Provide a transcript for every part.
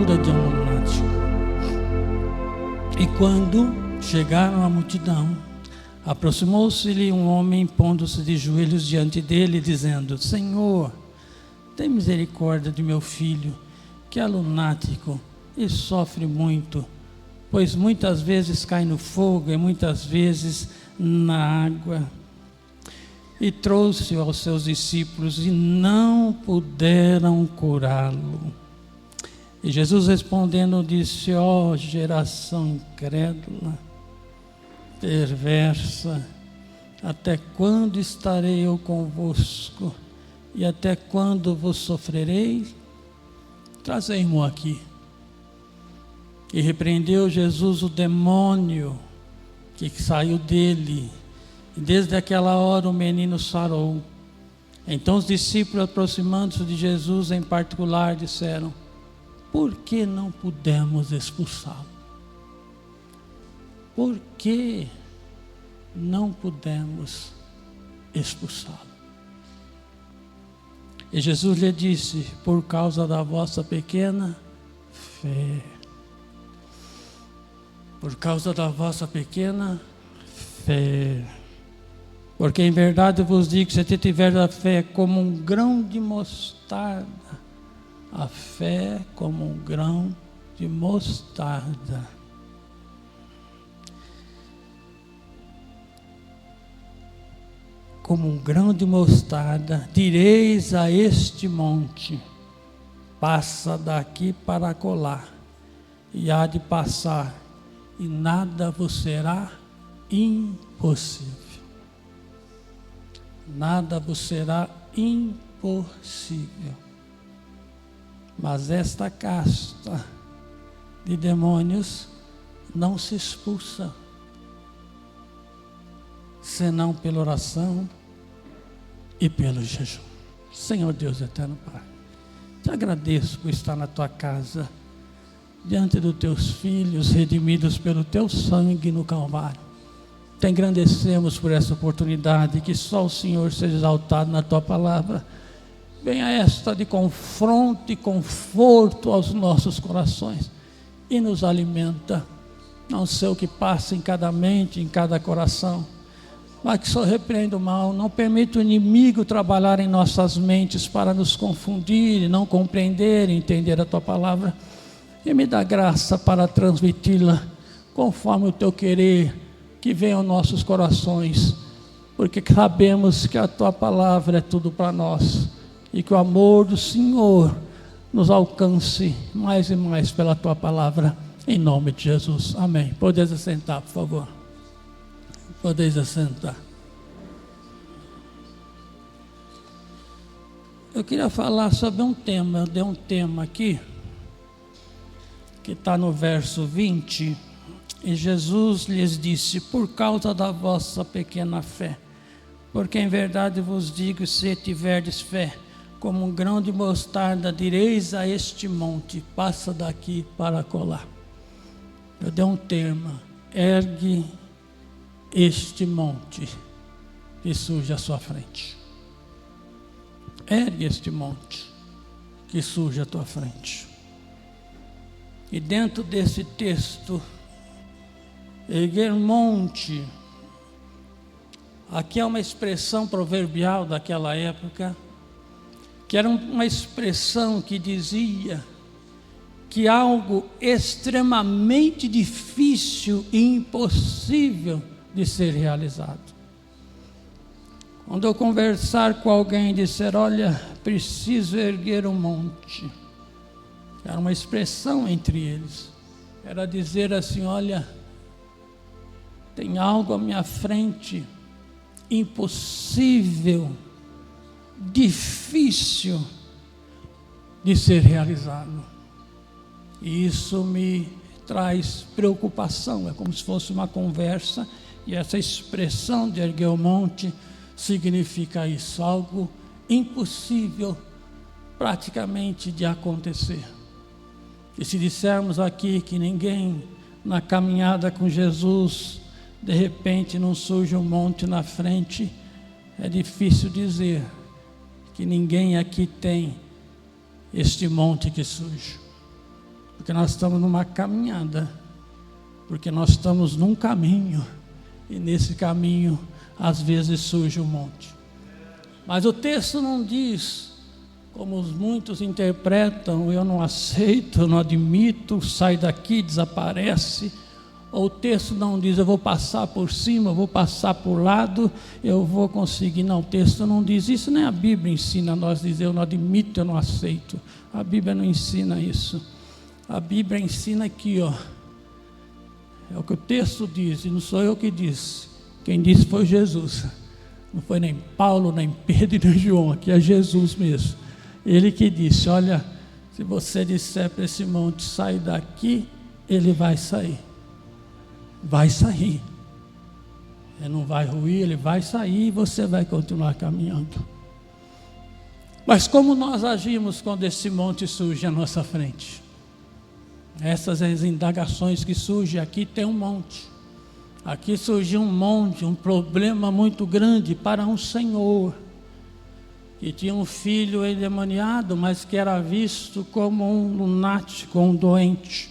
cura de um lunático. E quando chegaram à multidão, aproximou-se-lhe um homem, pondo-se de joelhos diante dele, dizendo: Senhor, tem misericórdia de meu filho, que é lunático e sofre muito, pois muitas vezes cai no fogo e muitas vezes na água. E trouxe-o aos seus discípulos e não puderam curá-lo. E Jesus respondendo disse: ó geração incrédula, perversa, até quando estarei eu convosco? E até quando vos sofrerei? Trazei-mo aqui. E repreendeu Jesus o demônio que saiu dele. E desde aquela hora o menino sarou. Então os discípulos, aproximando-se de Jesus em particular, disseram: por que não pudemos expulsá-lo? Por que não pudemos expulsá-lo? E Jesus lhe disse: por causa da vossa pequena fé. Por causa da vossa pequena fé. Porque em verdade vos digo que se tiver a fé como um grão de mostarda, a fé como um grão de mostarda, como um grão de mostarda, direis a este monte: passa daqui para acolá, e há de passar, e nada vos será impossível. Nada vos será impossível. Mas esta casta de demônios não se expulsa senão pela oração e pelo jejum. Senhor Deus eterno Pai, te agradeço por estar na tua casa, diante dos teus filhos redimidos pelo teu sangue no Calvário. Te engrandecemos por essa oportunidade, que só o Senhor seja exaltado na tua palavra. Venha esta de confronto e conforto aos nossos corações e nos alimenta. Não sei o que passa em cada mente, em cada coração, mas que só repreenda o mal. Não permita o inimigo trabalhar em nossas mentes para nos confundir, não compreender e entender a tua palavra. E me dá graça para transmiti-la conforme o teu querer, que venha aos nossos corações, porque sabemos que a tua palavra é tudo para nós, e que o amor do Senhor nos alcance mais e mais pela tua palavra, em nome de Jesus, amém. Podeis assentar, por favor. Podeis assentar. Eu queria falar sobre um tema. Eu dei um tema aqui, que está no verso 20, e Jesus lhes disse: por causa da vossa pequena fé, porque em verdade vos digo, se tiverdes fé como um grão de mostarda, direis a este monte: passa daqui para acolá. Eu dei um tema: ergue este monte que surge à sua frente. Ergue este monte que surge à tua frente. E dentro desse texto, erguer monte, aqui é uma expressão proverbial daquela época, que era uma expressão que dizia que algo extremamente difícil e impossível de ser realizado. Quando eu conversar com alguém e disser: olha, preciso erguer um monte, era uma expressão entre eles, era dizer assim: olha, tem algo à minha frente impossível, difícil de ser realizado. E isso me traz preocupação. É como se fosse uma conversa, e essa expressão de erguer o monte significa isso, algo impossível praticamente de acontecer. E se dissermos aqui que ninguém na caminhada com Jesus, de repente não surge um monte na frente, é difícil dizer que ninguém aqui tem este monte que surge. Porque nós estamos numa caminhada, porque nós estamos num caminho, e nesse caminho às vezes surge um monte. Mas o texto não diz, como muitos interpretam: eu não aceito, eu não admito, sai daqui, desaparece. Ou o texto não diz: eu vou passar por cima, eu vou passar por lado, eu vou conseguir. Não, o texto não diz isso, nem a Bíblia ensina a nós dizer: eu não admito, eu não aceito. A Bíblia não ensina isso. A Bíblia ensina aqui, ó, é o que o texto diz, e não sou eu que disse. Quem disse foi Jesus. Não foi nem Paulo, nem Pedro e nem João, aqui é Jesus mesmo. Ele que disse: olha, se você disser para esse monte, sai daqui, ele vai sair. Vai sair. Ele não vai ruir, ele vai sair e você vai continuar caminhando. Mas como nós agimos quando esse monte surge à nossa frente? Essas as indagações que surgem. Aqui tem um monte. Aqui surgiu um monte, um problema muito grande para um senhor que tinha um filho endemoniado, mas que era visto como um lunático, um doente.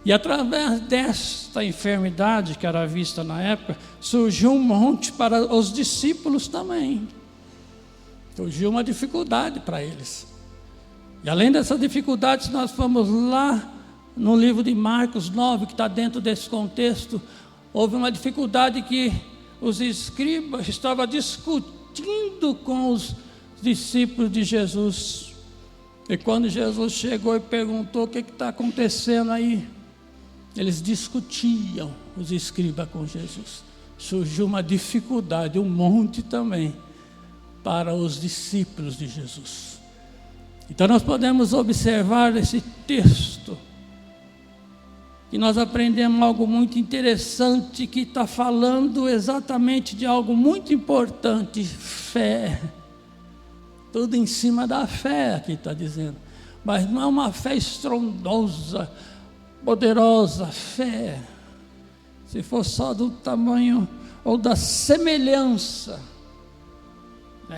E através desta enfermidade que era vista na época, surgiu um monte para os discípulos também. Surgiu uma dificuldade para eles. E além dessa dificuldade, se nós formos lá no livro de Marcos 9, que está dentro desse contexto, houve uma dificuldade que os escribas estavam discutindo com os discípulos de Jesus. E quando Jesus chegou e perguntou: o que está acontecendo aí? Eles discutiam, os escribas, com Jesus. Surgiu uma dificuldade, um monte também, para os discípulos de Jesus. Então nós podemos observar esse texto, que nós aprendemos algo muito interessante, que está falando exatamente de algo muito importante: fé. Tudo em cima da fé, aqui está dizendo. Mas não é uma fé estrondosa, poderosa, fé. Se for só do tamanho ou da semelhança,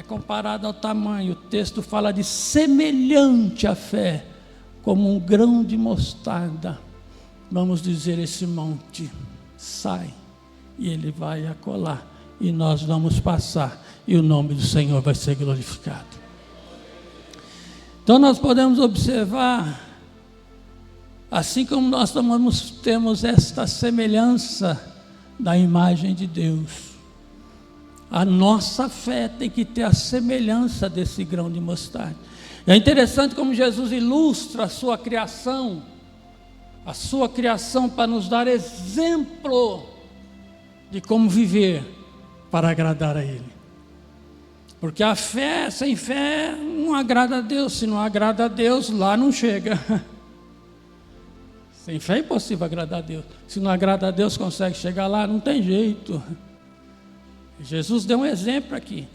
comparado ao tamanho, o texto fala de semelhante à fé, como um grão de mostarda. Vamos dizer: esse monte sai, e ele vai acolá, e nós vamos passar, e o nome do Senhor vai ser glorificado. Então nós podemos observar, assim como nós temos esta semelhança da imagem de Deus, a nossa fé tem que ter a semelhança desse grão de mostarda. É interessante como Jesus ilustra a sua criação para nos dar exemplo de como viver para agradar a Ele. Porque a fé, sem fé, não agrada a Deus. Se não agrada a Deus, lá não chega. Sem fé é impossível agradar a Deus. Se não agrada a Deus, consegue chegar lá? Não tem jeito. Jesus deu um exemplo aqui.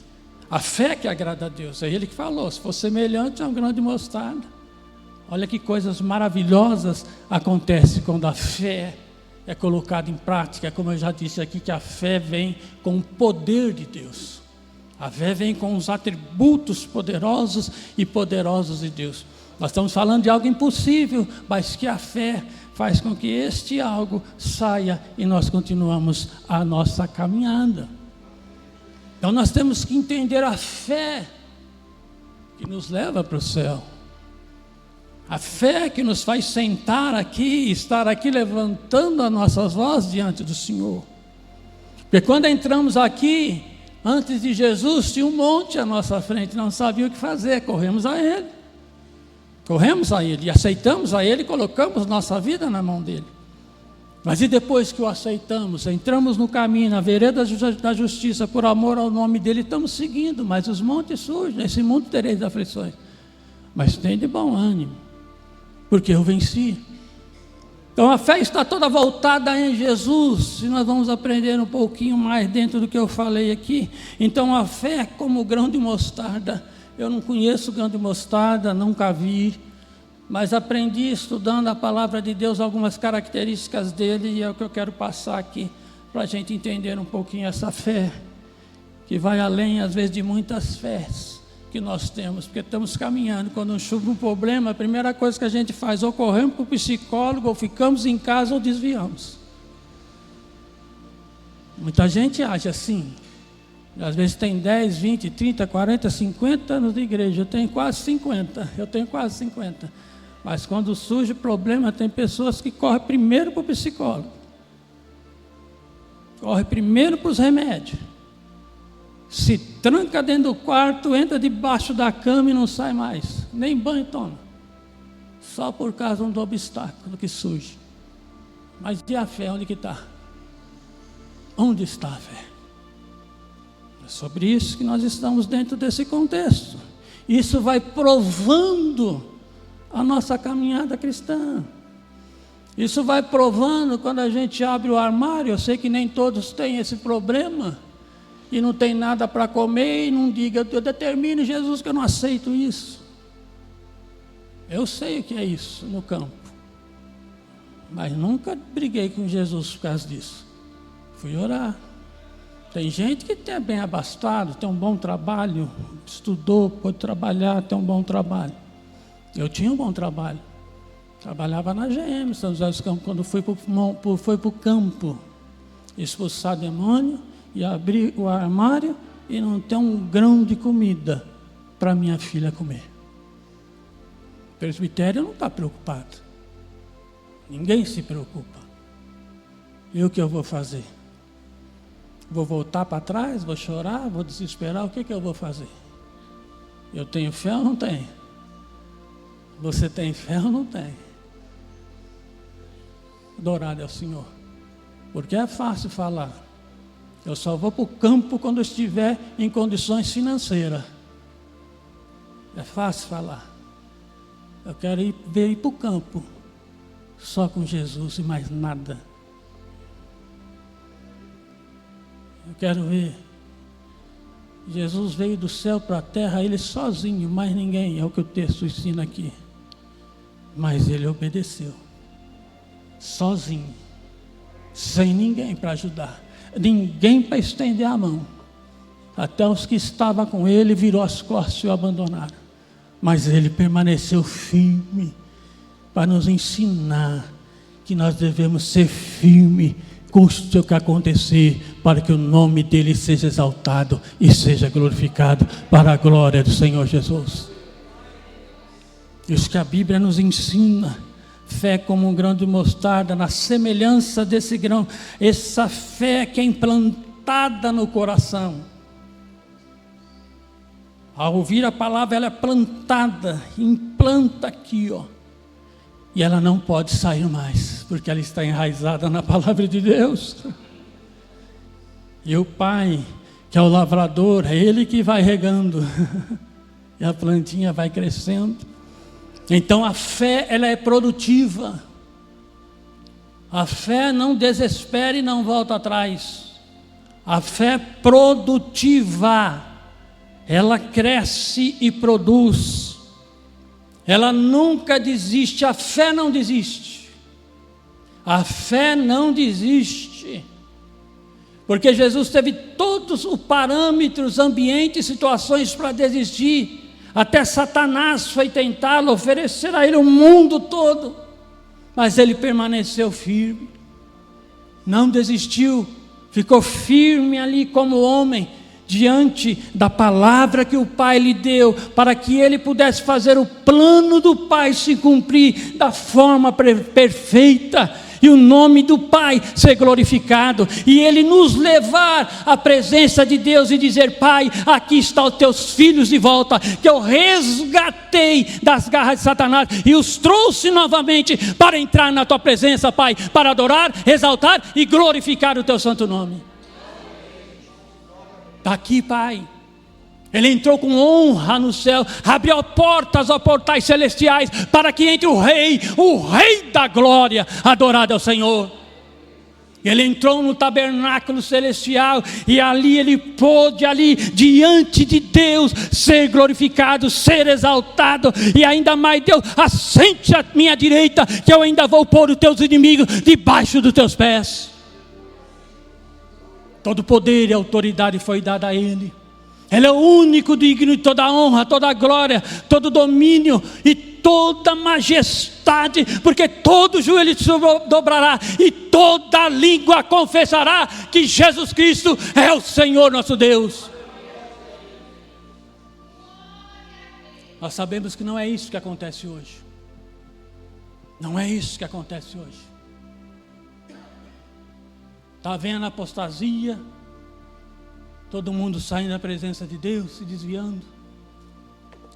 A fé que agrada a Deus, é Ele que falou: se for semelhante a um grão de mostarda. Olha que coisas maravilhosas acontecem quando a fé é colocada em prática. Como eu já disse aqui, que a fé vem com o poder de Deus. A fé vem com os atributos poderosos de Deus. Nós estamos falando de algo impossível, mas que a fé faz com que este algo saia e nós continuamos a nossa caminhada. Então nós temos que entender a fé que nos leva para o céu. A fé que nos faz sentar aqui, estar aqui levantando as nossas vozes diante do Senhor. Porque quando entramos aqui, antes de Jesus, tinha um monte à nossa frente, não sabia o que fazer, corremos a Ele e aceitamos a Ele e colocamos nossa vida na mão dEle. Mas e depois que o aceitamos, entramos no caminho, na vereda da justiça, por amor ao nome dEle, estamos seguindo, mas os montes surgem, nesse mundo tereis aflições. Mas tem de bom ânimo, porque eu venci. Então a fé está toda voltada em Jesus, e nós vamos aprender um pouquinho mais dentro do que eu falei aqui. Então a fé é como o grão de mostarda. Eu não conheço o grão de mostarda, nunca vi, mas aprendi estudando a palavra de Deus algumas características dele, e é o que eu quero passar aqui, para a gente entender um pouquinho essa fé, que vai além às vezes de muitas fés que nós temos, porque estamos caminhando. Quando surge um problema, a primeira coisa que a gente faz, ou corremos para o psicólogo, ou ficamos em casa, ou desviamos. Muita gente age assim. Às vezes tem 10, 20, 30, 40, 50 anos de igreja. Eu tenho quase 50. Mas quando surge problema, tem pessoas que correm primeiro para o psicólogo. Corre primeiro para os remédios. Se tranca dentro do quarto, entra debaixo da cama e não sai mais. Nem banho toma. Só por causa do obstáculo que surge. Mas e a fé, onde que está? Onde está a fé? É sobre isso que nós estamos dentro desse contexto. Isso vai provando a nossa caminhada cristã. Isso vai provando quando a gente abre o armário. Eu sei que nem todos têm esse problema. E não tem nada para comer e não diga, eu determino, Jesus, que eu não aceito isso. Eu sei o que é isso no campo. Mas nunca briguei com Jesus por causa disso. Fui orar. Tem gente que é bem abastado, tem um bom trabalho, estudou, pode trabalhar, tem um bom trabalho. Eu tinha um bom trabalho. Trabalhava na GM, São José dos Campos, quando fui para o campo, expulsar demônio, e abrir o armário e não ter um grão de comida para minha filha comer. O presbitério não está preocupado. Ninguém se preocupa. E o que eu vou fazer? Vou voltar para trás? Vou chorar? Vou desesperar? O que eu vou fazer? Eu tenho fé ou não tenho? Você tem fé ou não tem? Adorado é o Senhor. Porque é fácil falar. Eu só vou para o campo quando eu estiver em condições financeiras. É fácil falar. Eu quero ir para o campo, só com Jesus e mais nada. Eu quero ver. Jesus veio do céu para a terra, ele sozinho, mais ninguém, é o que o texto ensina aqui. Mas ele obedeceu. Sozinho. Sem ninguém para ajudar. Ninguém para estender a mão. Até os que estavam com ele virou as costas e o abandonaram. Mas ele permaneceu firme para nos ensinar que nós devemos ser firmes, custe o que acontecer, para que o nome dele seja exaltado e seja glorificado para a glória do Senhor Jesus. Isso que a Bíblia nos ensina. Fé como um grão de mostarda, na semelhança desse grão, essa fé que é implantada no coração. Ao ouvir a palavra, ela é plantada, implanta aqui, ó. E ela não pode sair mais, porque ela está enraizada na palavra de Deus. E o Pai, que é o lavrador, é Ele que vai regando, e a plantinha vai crescendo. Então a fé, ela é produtiva. A fé não desespera e não volta atrás. A fé produtiva, ela cresce e produz. Ela nunca desiste, a fé não desiste. A fé não desiste. Porque Jesus teve todos os parâmetros, ambientes, situações para desistir. Até Satanás foi tentá-lo, oferecer a ele o mundo todo. Mas ele permaneceu firme. Não desistiu. Ficou firme ali como homem, diante da palavra que o Pai lhe deu, para que ele pudesse fazer o plano do Pai se cumprir da forma perfeita. E o nome do Pai ser glorificado, e Ele nos levar à presença de Deus e dizer: Pai, aqui estão os teus filhos de volta, que eu resgatei das garras de Satanás, e os trouxe novamente para entrar na tua presença, Pai, para adorar, exaltar e glorificar o teu santo nome. Está aqui, Pai. Ele entrou com honra no céu, abriu portas aos portais celestiais, para que entre o Rei da glória, adorado ao Senhor. Ele entrou no tabernáculo celestial, e ali ele pôde, ali diante de Deus, ser glorificado, ser exaltado, e ainda mais: Deus, assente à minha direita, que eu ainda vou pôr os teus inimigos debaixo dos teus pés. Todo poder e autoridade foi dada a ele. Ele é o único digno de toda honra, toda glória, todo domínio e toda majestade, porque todo joelho se dobrará e toda língua confessará que Jesus Cristo é o Senhor nosso Deus. Nós sabemos que não é isso que acontece hoje. Não é isso que acontece hoje. Está havendo apostasia, todo mundo saindo da presença de Deus, se desviando,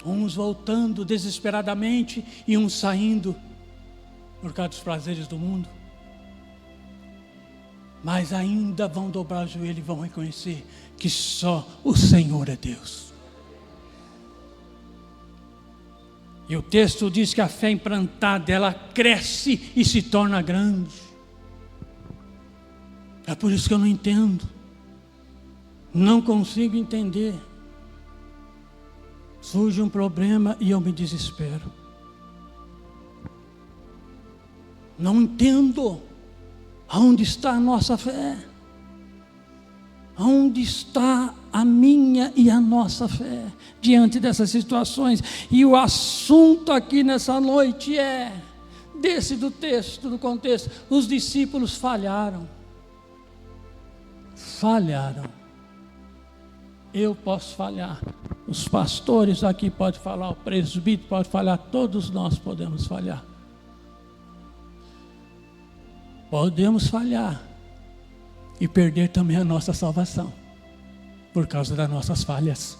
uns voltando desesperadamente e uns saindo por causa dos prazeres do mundo. Mas ainda vão dobrar o joelho e vão reconhecer que só o Senhor é Deus. E o texto diz que a fé implantada, ela cresce e se torna grande. É por isso que eu não entendo. Não consigo entender. Surge um problema e eu me desespero. Não entendo aonde está a nossa fé. Aonde está a minha e a nossa fé diante dessas situações? E o assunto aqui nessa noite é desse do texto, do contexto. Os discípulos falharam. Falharam. Eu posso falhar. Os pastores aqui podem falar, o presbítero pode falhar, todos nós podemos falhar. Podemos falhar e perder também a nossa salvação por causa das nossas falhas.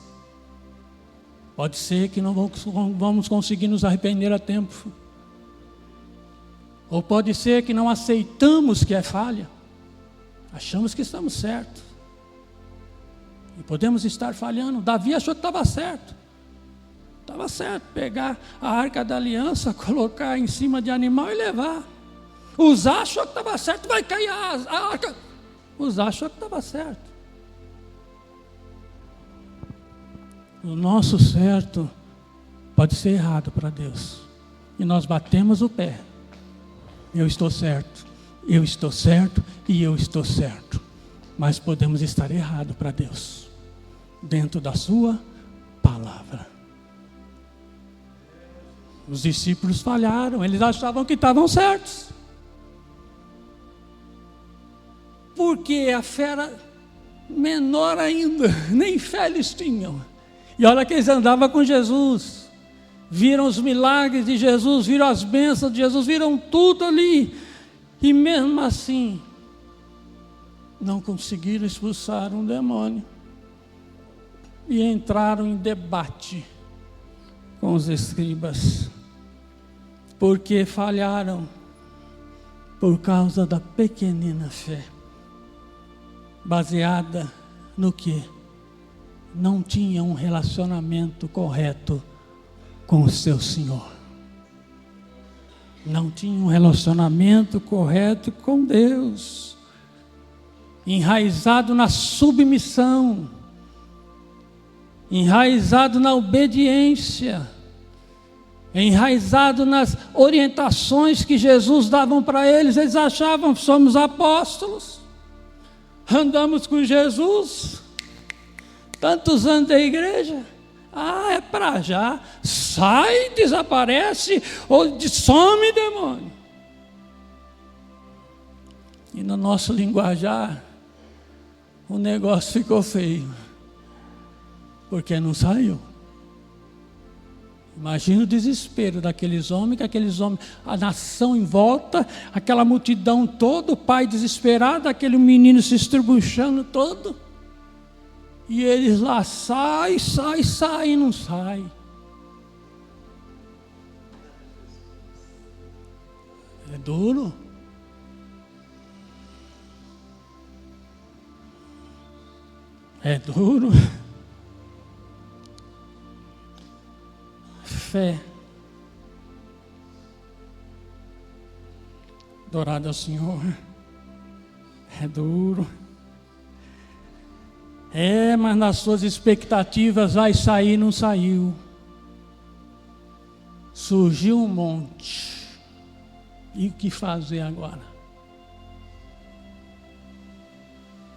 Pode ser que não vamos conseguir nos arrepender a tempo. Ou pode ser que não aceitamos que é falha. Achamos que estamos certos. E podemos estar falhando. Davi achou que estava certo. Estava certo pegar a arca da aliança, colocar em cima de animal e levar. Uzá achou que estava certo, vai cair a arca. Uzá achou que estava certo. O nosso certo pode ser errado para Deus. E nós batemos o pé. Eu estou certo, eu estou certo e eu estou certo. Mas podemos estar errado para Deus, dentro da sua palavra. Os discípulos falharam, eles achavam que estavam certos. Porque a fé era menor ainda, nem fé eles tinham. E olha que eles andavam com Jesus, viram os milagres de Jesus, viram as bênçãos de Jesus, viram tudo ali. E mesmo assim, não conseguiram expulsar um demônio. E entraram em debate com os escribas. Porque falharam por causa da pequenina fé. Baseada no que? Não tinha um relacionamento correto com o seu Senhor. Não tinha um relacionamento correto com Deus. Enraizado na submissão. Enraizado na obediência. Enraizado nas orientações que Jesus dava para eles. Eles achavam que somos apóstolos. Andamos com Jesus, tantos anos da igreja, é para já, sai, desaparece, ou some demônio. E no nosso linguajar, o negócio ficou feio, porque não saiu. Imagina o desespero daqueles homens, a nação em volta, aquela multidão toda, o pai desesperado, aquele menino se estribuchando todo. E eles lá, sai, e não sai. É duro. É duro. Fé. Adorado ao Senhor. É duro. Mas nas suas expectativas vai sair, não saiu. Surgiu um monte. E o que fazer agora?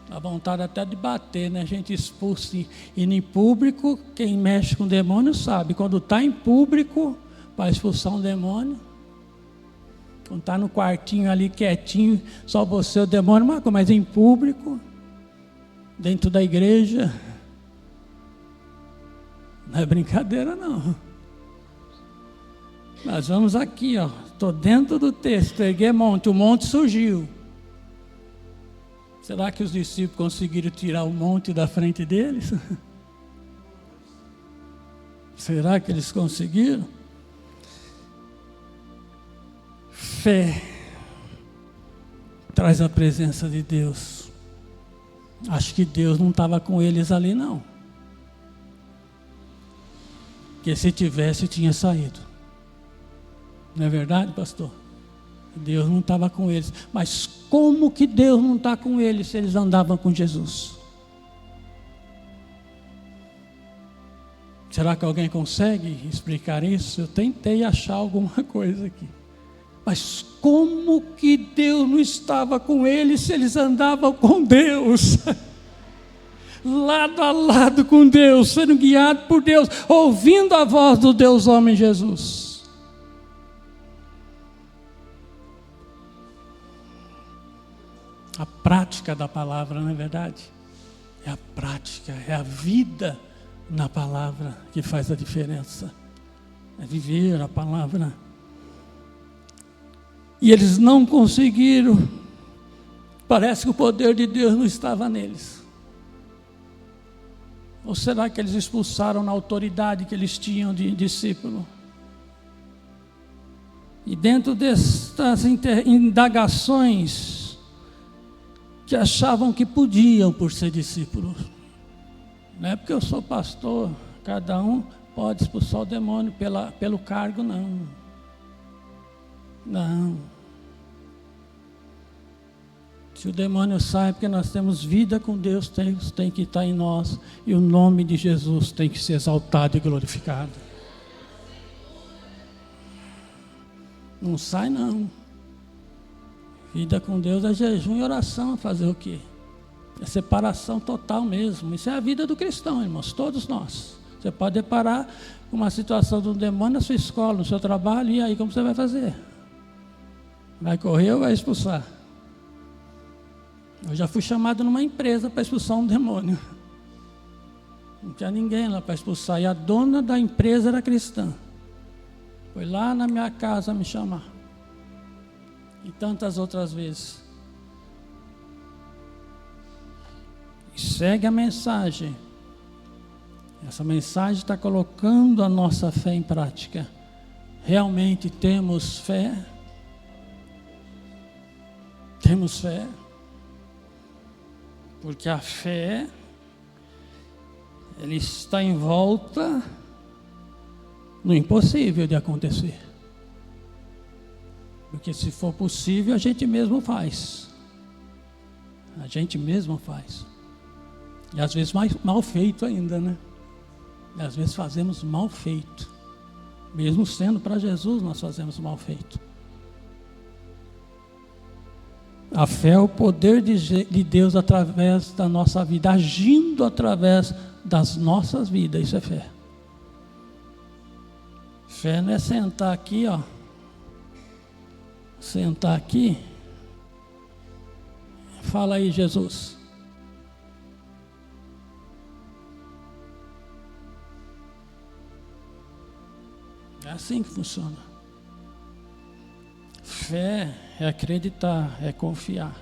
Dá vontade até de bater, né? A gente expulsa e em público, quem mexe com demônio sabe. Quando está em público, para expulsar um demônio, quando está no quartinho ali quietinho, só você, o demônio, mas em público, dentro da igreja, não é brincadeira não. Nós vamos aqui, ó, estou dentro do texto, erguei monte, o monte surgiu. Será que os discípulos conseguiram tirar o monte da frente deles? Será que eles conseguiram? Fé traz a presença de Deus. Acho que Deus não estava com eles ali não. Porque se tivesse, tinha saído. Não é verdade, pastor? Deus não estava com eles. Mas como que Deus não está com eles se eles andavam com Jesus? Será que alguém consegue explicar isso? Eu tentei achar alguma coisa aqui. Mas como que Deus não estava com eles se eles andavam com Deus? Lado a lado com Deus, sendo guiado por Deus, ouvindo a voz do Deus homem Jesus. A prática da palavra, não é verdade? É a prática, é a vida na palavra que faz a diferença. É viver a palavra. E eles não conseguiram. Parece que o poder de Deus não estava neles. Ou será que eles expulsaram na autoridade que eles tinham de discípulo? E dentro destas indagações, que achavam que podiam por ser discípulos. Não é porque eu sou pastor, cada um pode expulsar o demônio pelo cargo, não. Não. Se o demônio sai, porque nós temos vida com Deus, tem que estar em nós, e o nome de Jesus tem que ser exaltado e glorificado. Não sai não. Vida com Deus é jejum e oração, fazer o quê? É separação total mesmo. Isso é a vida do cristão, irmãos, todos nós. Você pode deparar com uma situação de um demônio na sua escola, no seu trabalho, e aí como você vai fazer? Vai correr ou vai expulsar? Eu já fui chamado numa empresa para expulsar um demônio. Não tinha ninguém lá para expulsar, e a dona da empresa era cristã. Foi lá na minha casa me chamar. E tantas outras vezes. E segue a mensagem. Essa mensagem está colocando a nossa fé em prática. Realmente temos fé? Temos fé? Porque a fé, ela está em volta no impossível de acontecer. Porque se for possível, a gente mesmo faz. A gente mesmo faz. E às vezes mal feito ainda, né? E às vezes fazemos mal feito. Mesmo sendo para Jesus, nós fazemos mal feito. A fé é o poder de Deus através da nossa vida, agindo através das nossas vidas. Isso é fé. Fé não é sentar aqui, ó. Sentar aqui. Fala aí, Jesus. É assim que funciona. Fé é acreditar, é confiar.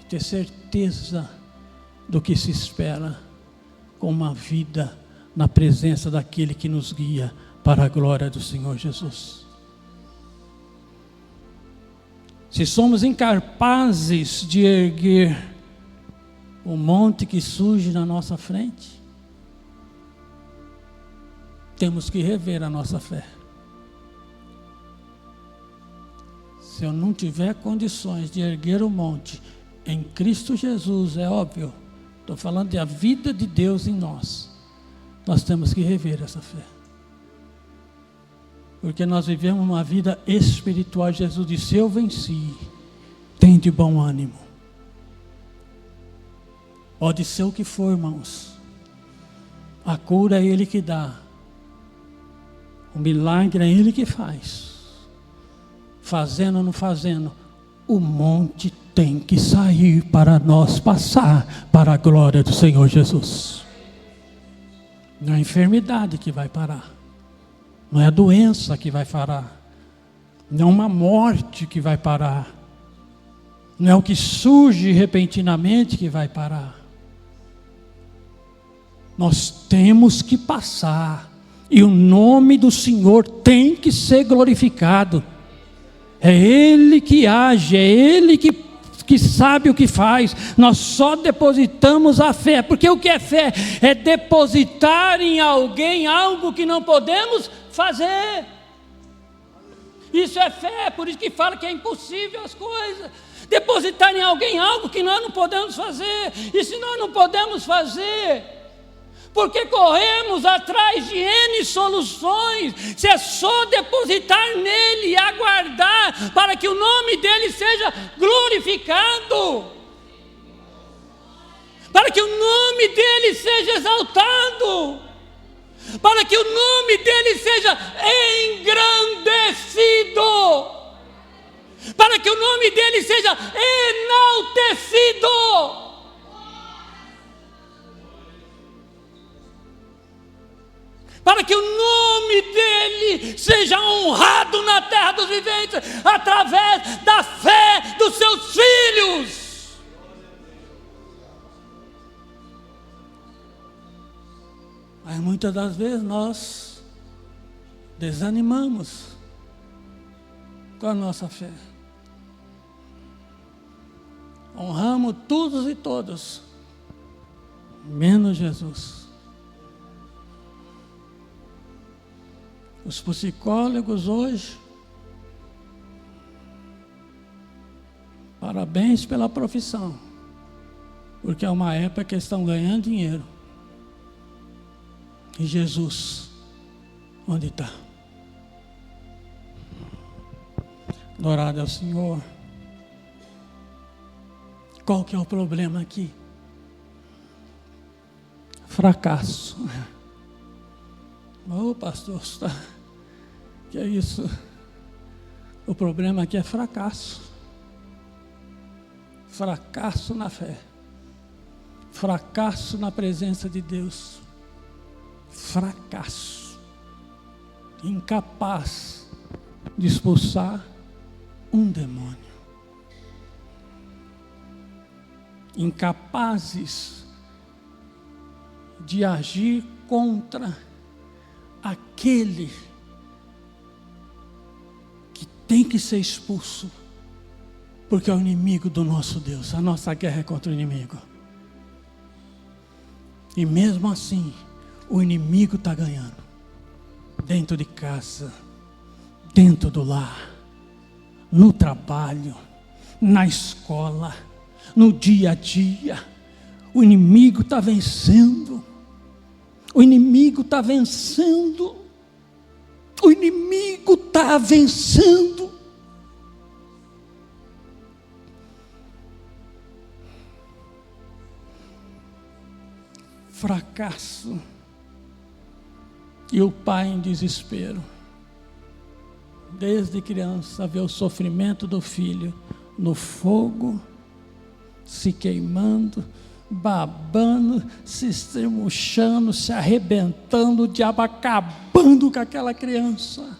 Ter certeza do que se espera com uma vida na presença daquele que nos guia para a glória do Senhor Jesus. Se somos incapazes de erguer o monte que surge na nossa frente, temos que rever a nossa fé. Se eu não tiver condições de erguer o monte em Cristo Jesus, é óbvio, estou falando da vida de Deus em nós, nós temos que rever essa fé. Porque nós vivemos uma vida espiritual. Jesus disse: eu venci, tem de bom ânimo. Pode ser o que for, irmãos. A cura é Ele que dá. O milagre é Ele que faz. Fazendo ou não fazendo, o monte tem que sair para nós passar para a glória do Senhor Jesus. Não é a enfermidade que vai parar. Não é a doença que vai parar. Não é uma morte que vai parar. Não é o que surge repentinamente que vai parar. Nós temos que passar. E o nome do Senhor tem que ser glorificado. É Ele que age, é Ele que sabe o que faz. Nós só depositamos a fé. Porque o que é fé? É depositar em alguém algo que não podemos fazer. Isso é fé, por isso que fala que é impossível as coisas. Depositar em alguém algo que nós não podemos fazer. E se nós não podemos fazer, porque corremos atrás de N soluções, se é só depositar nele e aguardar para que o nome dele seja glorificado, para que o nome dele seja exaltado, para que o nome dele seja engrandecido, para que o nome dele seja enaltecido. Para que o nome dele seja honrado na terra dos viventes, através da fé dos seus filhos. Mas muitas das vezes nós desanimamos com a nossa fé. Honramos todos e todos, menos Jesus. Os psicólogos hoje, parabéns pela profissão, porque é uma época que eles estão ganhando dinheiro. E Jesus, onde está? Adorado ao Senhor. Qual que é o problema aqui? Fracasso. Ô pastor, que é isso? O problema aqui é fracasso. Fracasso na fé. Fracasso na presença de Deus. Fracasso. Incapaz de expulsar um demônio. Incapazes de agir contra aquele que tem que ser expulso, porque é o inimigo do nosso Deus. A nossa guerra é contra o inimigo. E mesmo assim, o inimigo está ganhando. Dentro de casa, dentro do lar, no trabalho, na escola, no dia a dia. O inimigo está vencendo. O inimigo está vencendo. O inimigo está vencendo. Fracasso. E o pai em desespero. Desde criança vê o sofrimento do filho no fogo, se queimando, babando, se estremuchando, se arrebentando, o diabo acabando com aquela criança.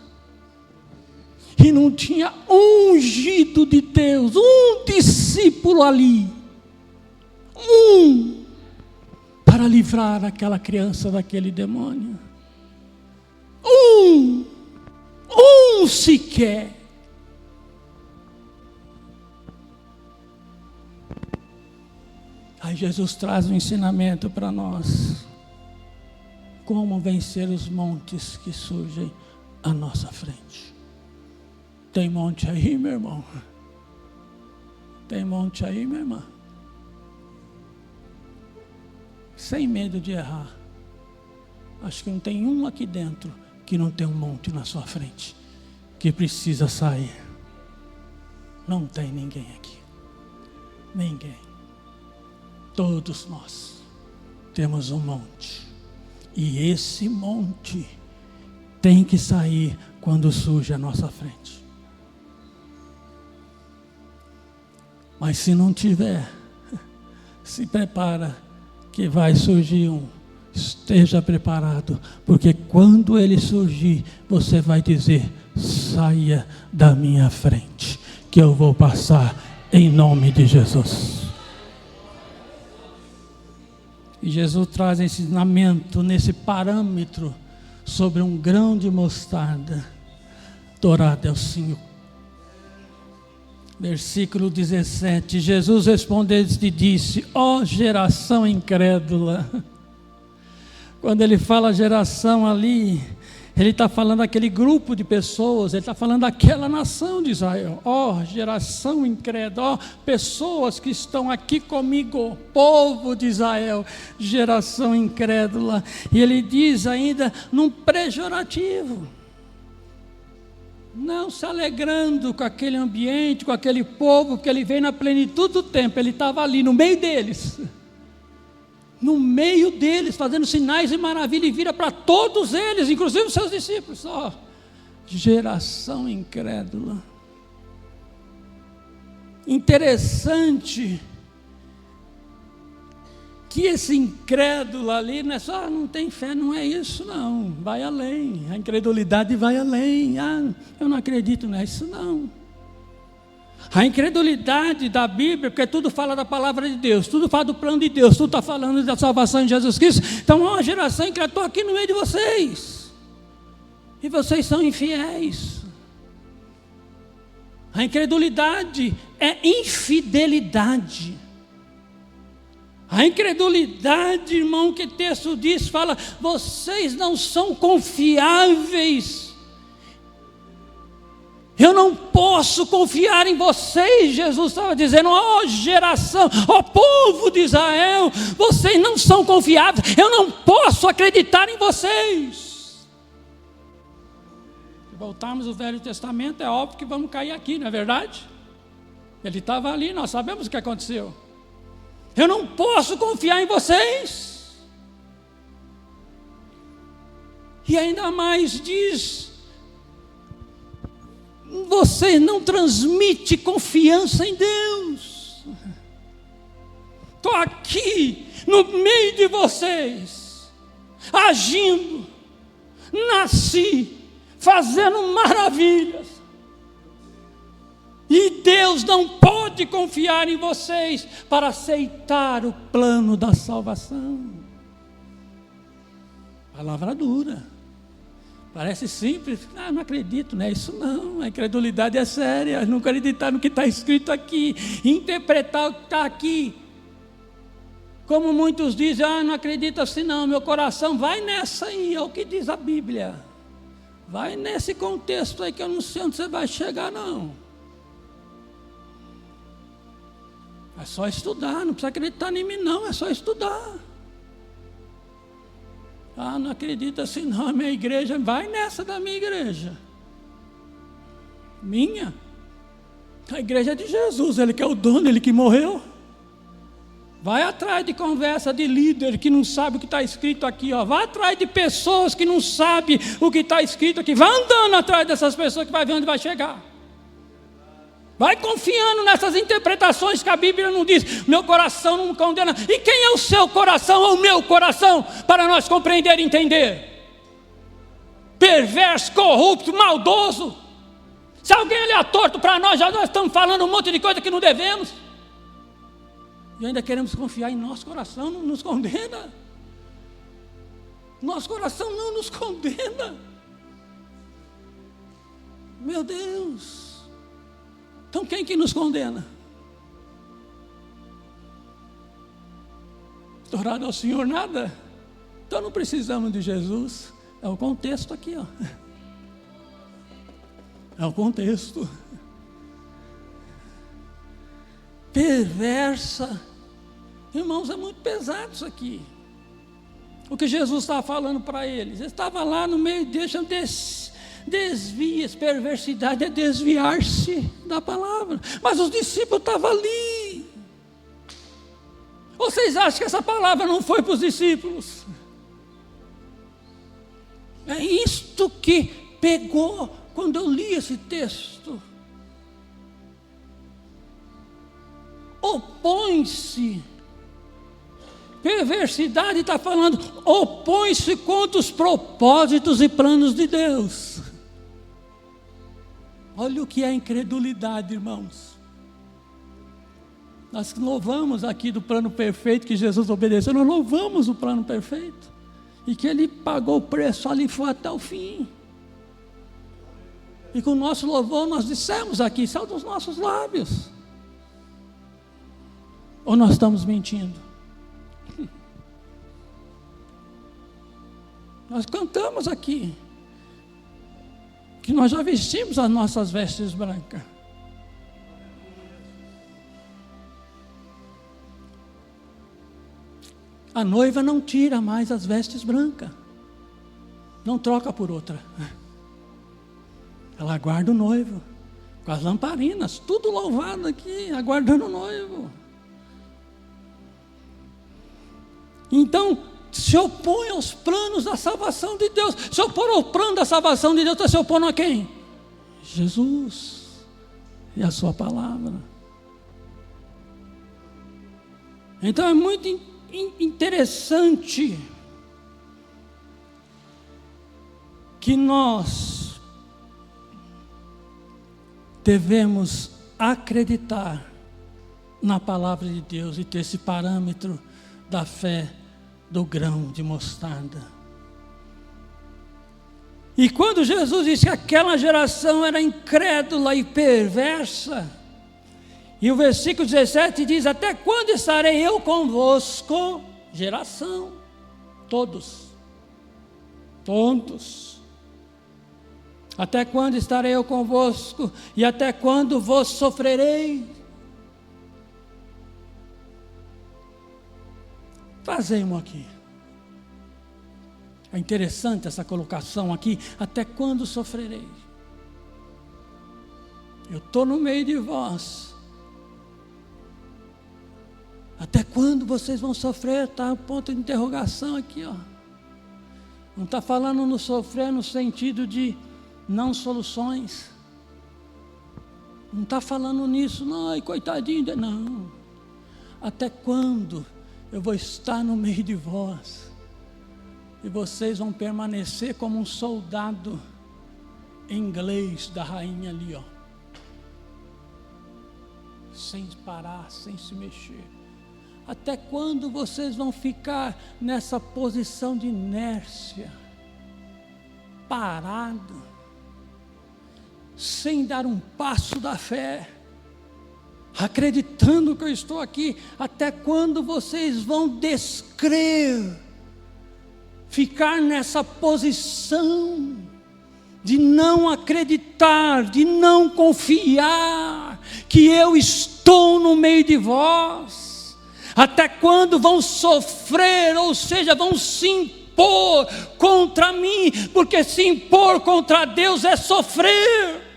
E não tinha um ungido de Deus, um discípulo ali, para livrar aquela criança daquele demônio. Um sequer. Aí Jesus traz um ensinamento para nós. Como vencer os montes que surgem à nossa frente. Tem monte aí, meu irmão? Tem monte aí, minha irmã? Sem medo de errar. Acho que não tem um aqui dentro que não tem um monte na sua frente, que precisa sair. Não tem ninguém aqui. Ninguém. Todos nós temos um monte. E esse monte tem que sair quando surge à nossa frente. Mas se não tiver, se prepara que vai surgir um. Esteja preparado, porque quando ele surgir, você vai dizer: saia da minha frente, que eu vou passar em nome de Jesus. E Jesus traz esse ensinamento, nesse parâmetro, sobre um grão de mostarda. Dourado é o Senhor. Versículo 17, Jesus respondeu e disse: ó geração incrédula. Quando ele fala geração ali, ele está falando daquele grupo de pessoas, ele está falando daquela nação de Israel. Ó geração incrédula, ó pessoas que estão aqui comigo, povo de Israel, geração incrédula. E ele diz ainda num pejorativo, não se alegrando com aquele ambiente, com aquele povo, porque ele veio na plenitude do tempo, ele estava ali no meio deles. No meio deles, fazendo sinais e maravilhas, e vira para todos eles, inclusive os seus discípulos. Ó, geração incrédula. Interessante que esse incrédulo ali não é só não tem fé, não é isso não, vai além, a incredulidade vai além. Eu não acredito nisso não. A incredulidade da Bíblia, porque tudo fala da palavra de Deus, tudo fala do plano de Deus, tudo está falando da salvação de Jesus Cristo. Então, uma geração incrédula, estou aqui no meio de vocês, e vocês são infiéis. A incredulidade é infidelidade. A incredulidade, irmão, que o texto diz, fala, vocês não são confiáveis. Eu não posso confiar em vocês, Jesus estava dizendo, ó geração, ó povo de Israel, vocês não são confiáveis, eu não posso acreditar em vocês. Se voltarmos ao Velho Testamento, é óbvio que vamos cair aqui, não é verdade? Ele estava ali, nós sabemos o que aconteceu. Eu não posso confiar em vocês. E ainda mais diz, você não transmite confiança em Deus. Estou aqui no meio de vocês, agindo, nasci, fazendo maravilhas, e Deus não pode confiar em vocês para aceitar o plano da salvação. Palavra dura. Parece simples, não acredito, não é isso não, a incredulidade é séria, não acreditar no que está escrito aqui, interpretar o que está aqui, como muitos dizem, não acredito assim não, meu coração vai nessa aí, é o que diz a Bíblia, vai nesse contexto aí que eu não sei onde você vai chegar não, é só estudar, não precisa acreditar em mim não, é só estudar. Não acredito assim não, a minha igreja, vai nessa da minha igreja. Minha? A igreja é de Jesus, Ele que é o dono, Ele que morreu. Vai atrás de conversa de líder que não sabe o que está escrito aqui, ó. Vai atrás de pessoas que não sabem o que está escrito aqui. Vai andando atrás dessas pessoas que vai ver onde vai chegar. Vai confiando nessas interpretações que a Bíblia não diz. Meu coração não me condena. E quem é o seu coração ou o meu coração para nós compreender e entender? Perverso, corrupto, maldoso. Se alguém olhar torto para nós, já nós estamos falando um monte de coisa que não devemos. E ainda queremos confiar em nosso coração, não nos condena. Nosso coração não nos condena. Meu Deus. Então quem que nos condena? Dourado ao Senhor nada. Então não precisamos de Jesus. É o contexto aqui, ó. É o contexto. Perversa. Irmãos, é muito pesado isso aqui. O que Jesus estava falando para eles. Ele estava lá no meio, desvia-se, perversidade é desviar-se da palavra. Mas os discípulos estavam ali. Vocês acham que essa palavra não foi para os discípulos? É isto que pegou quando eu li esse texto. Opõe-se. Perversidade está falando, opõe-se contra os propósitos e planos de Deus. Olha o que é incredulidade, irmãos. Nós louvamos aqui do plano perfeito que Jesus obedeceu, nós louvamos o plano perfeito, e que Ele pagou o preço ali, foi até o fim. E com o nosso louvor nós dissemos aqui, saiu dos nossos lábios. Ou nós estamos mentindo? Nós cantamos aqui que nós já vestimos as nossas vestes brancas. A noiva não tira mais as vestes brancas, não troca por outra. Ela aguarda o noivo, com as lamparinas, tudo louvado aqui, aguardando o noivo. Então, se opõe aos planos da salvação de Deus. Se opor ao plano da salvação de Deus, está se opondo a quem? Jesus e a sua palavra. Então é muito interessante que nós devemos acreditar na palavra de Deus e ter esse parâmetro da fé do grão de mostarda. E quando Jesus disse que aquela geração era incrédula e perversa, e o versículo 17 diz: até quando estarei eu convosco? Geração, todos, até quando estarei eu convosco, e até quando vos sofrerei? Trazemos aqui. É interessante essa colocação aqui. Até quando sofrerei? Eu estou no meio de vós. Até quando vocês vão sofrer? Está o ponto de interrogação aqui, ó. Não está falando no sofrer no sentido de não soluções. Não está falando nisso, não, ai, coitadinho. Não. Até quando eu vou estar no meio de vós, e vocês vão permanecer como um soldado inglês da rainha ali, ó, sem parar, sem se mexer. Até quando vocês vão ficar nessa posição de inércia, parado, sem dar um passo da fé, acreditando que eu estou aqui? Até quando vocês vão descrer, ficar nessa posição de não acreditar, de não confiar que eu estou no meio de vós? Até quando vão sofrer, ou seja, vão se impor contra mim? Porque se impor contra Deus é sofrer.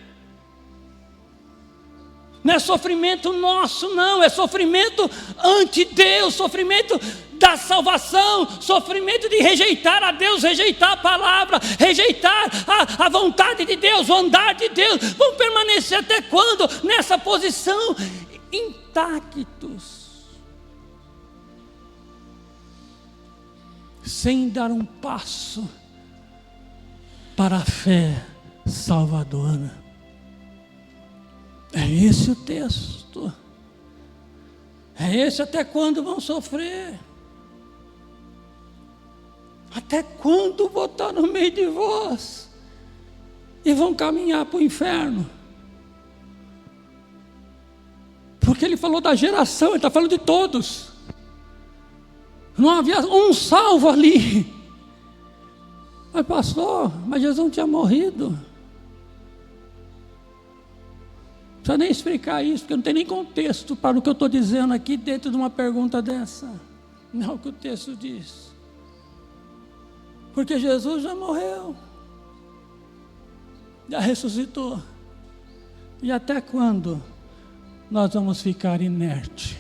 Não é sofrimento nosso, não, é sofrimento ante Deus, sofrimento da salvação, sofrimento de rejeitar a Deus, rejeitar a palavra, rejeitar a vontade de Deus, o andar de Deus. Vão permanecer até quando? Nessa posição, intactos, sem dar um passo para a fé salvadora. É esse o texto. É esse: até quando vão sofrer? Até quando vou estar no meio de vós e vão caminhar para o inferno? Porque ele falou da geração, ele está falando de todos. Não havia um salvo ali. Mas pastor, mas Jesus não tinha morrido. Não precisa nem explicar isso, porque não tem nem contexto para o que eu estou dizendo aqui dentro de uma pergunta dessa. Não é o que o texto diz. Porque Jesus já morreu, já ressuscitou. E até quando nós vamos ficar inerte,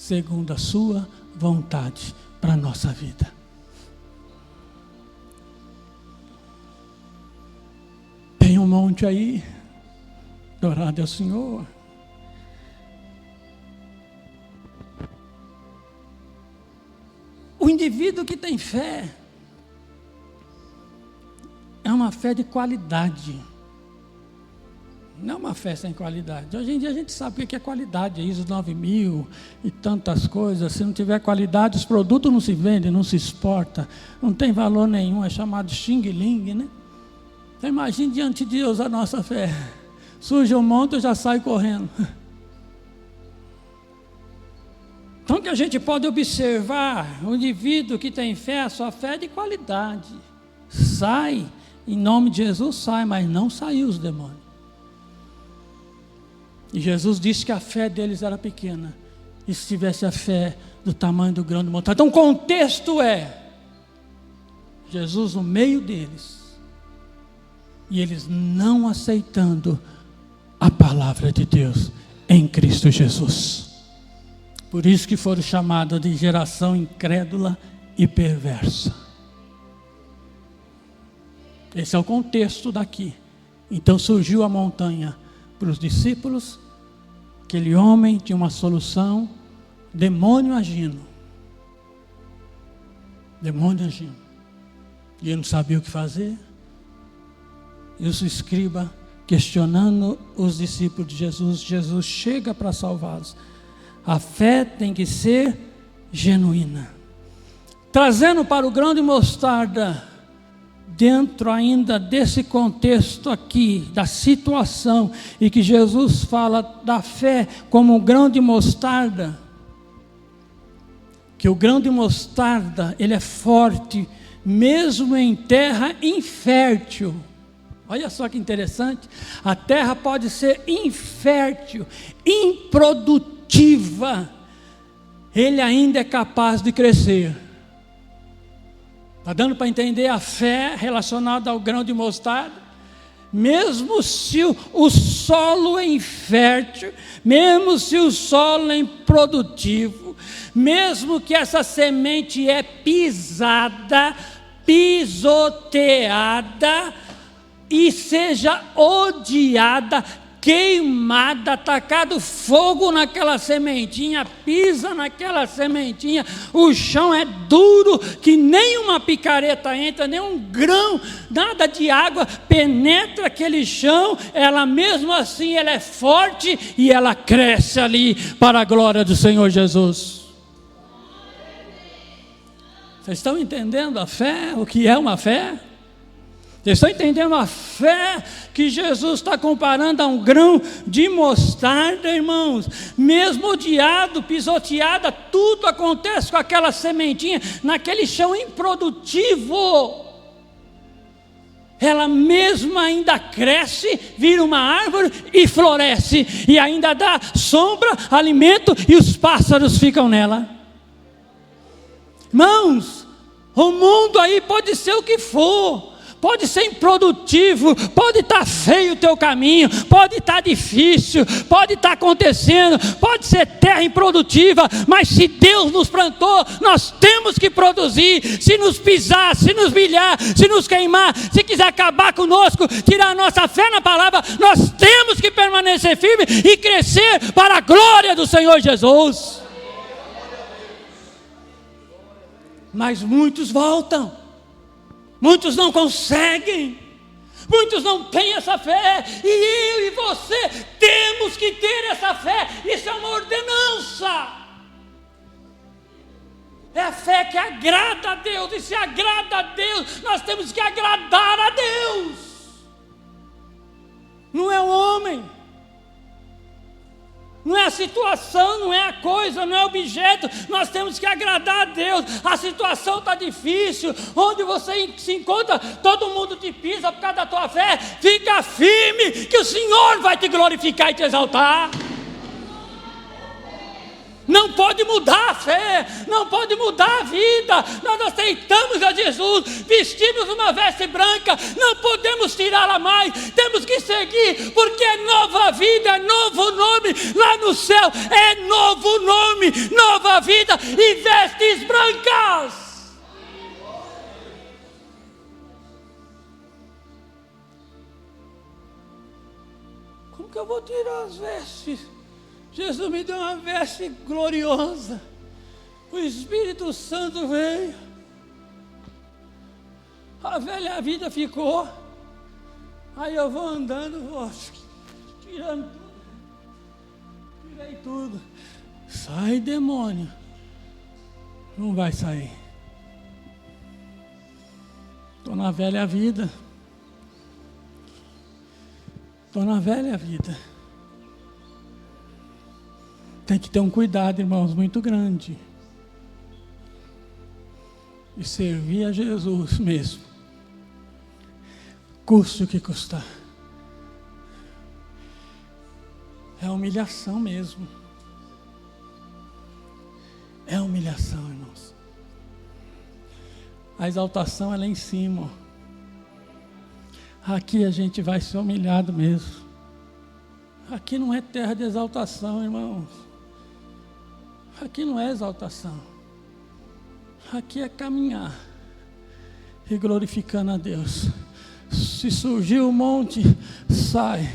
segundo a sua vontade para a nossa vida. Tem um monte aí, adorado ao Senhor. O indivíduo que tem fé é uma fé de qualidade. Não é uma fé sem qualidade. Hoje em dia a gente sabe o que é qualidade, é ISO 9000 e tantas coisas. Se não tiver qualidade, os produtos não se vendem, não se exporta, não tem valor nenhum, é chamado xing-ling, né? Então imagine diante de Deus a nossa fé. Surge um monte, eu já saio correndo. Então que a gente pode observar, o indivíduo que tem fé, a sua fé é de qualidade. Sai, em nome de Jesus sai, mas não saiu os demônios. E Jesus disse que a fé deles era pequena. E se tivesse a fé do tamanho do grão de montanha. Então o contexto é Jesus no meio deles. E eles não aceitando a palavra de Deus em Cristo Jesus. Por isso que foram chamados de geração incrédula e perversa. Esse é o contexto daqui. Então surgiu a montanha para os discípulos. Aquele homem tinha uma solução, demônio agindo. Demônio agindo. E ele não sabia o que fazer. E os escribas questionando os discípulos de Jesus. Jesus chega para salvá-los. A fé tem que ser genuína. Trazendo para o grão de mostarda, dentro ainda desse contexto aqui, da situação, e que Jesus fala da fé como um grão de mostarda, que o grão de mostarda, ele é forte, mesmo em terra infértil. Olha só que interessante, a terra pode ser infértil, improdutiva, ele ainda é capaz de crescer. Está dando para entender a fé relacionada ao grão de mostarda? Mesmo se o solo é infértil, mesmo se o solo é improdutivo, mesmo que essa semente é pisada, pisoteada, e seja odiada, queimada, atacado fogo naquela sementinha, pisa naquela sementinha, o chão é duro, que nem uma picareta entra, nem um grão, nada de água penetra aquele chão, ela mesmo assim, ela é forte e ela cresce ali para a glória do Senhor Jesus. Vocês estão entendendo a fé, o que é uma fé? Vocês estão entendendo a fé que Jesus está comparando a um grão de mostarda, irmãos? Mesmo odiado, pisoteada, tudo acontece com aquela sementinha, naquele chão improdutivo. Ela mesma ainda cresce, vira uma árvore e floresce, e ainda dá sombra, alimento, e os pássaros ficam nela. Irmãos, o mundo aí pode ser o que for, pode ser improdutivo, pode estar feio o teu caminho, pode estar difícil, pode estar acontecendo, pode ser terra improdutiva, mas se Deus nos plantou, nós temos que produzir. Se nos pisar, se nos bilhar, se nos queimar, se quiser acabar conosco, tirar a nossa fé na palavra, nós temos que permanecer firme e crescer para a glória do Senhor Jesus. Mas muitos voltam. Muitos não conseguem, muitos não têm essa fé, e eu e você temos que ter essa fé. Isso é uma ordenança, é a fé que agrada a Deus, e se agrada a Deus, nós temos que agradar a Deus, não é o homem, não é a situação, não é a coisa, não é o objeto, nós temos que agradar a Deus. A situação está difícil, onde você se encontra, todo mundo te pisa por causa da tua fé, fica firme, que o Senhor vai te glorificar e te exaltar. não pode mudar a fé, não pode mudar a vida. Nós aceitamos a Jesus, vestimos uma veste branca, não podemos tirá-la mais, temos que seguir, porque é nova vida, é novo nome, lá no céu é novo nome, nova vida e vestes brancas. Como que eu vou tirar as vestes? Jesus me deu uma veste gloriosa. O Espírito Santo veio. A velha vida ficou. Aí eu vou andando, vou tirando tudo. Tirei tudo. Sai, demônio. Não vai sair. Estou na velha vida. Estou na velha vida. Tem que ter um cuidado, irmãos, muito grande. E servir a Jesus mesmo. Custe o que custar. É humilhação mesmo. É humilhação, irmãos. A exaltação é lá em cima. Aqui a gente vai ser humilhado mesmo. Aqui não é terra de exaltação, irmãos. Aqui não é exaltação. Aqui é caminhar e glorificando a Deus. Se surgiu um monte, sai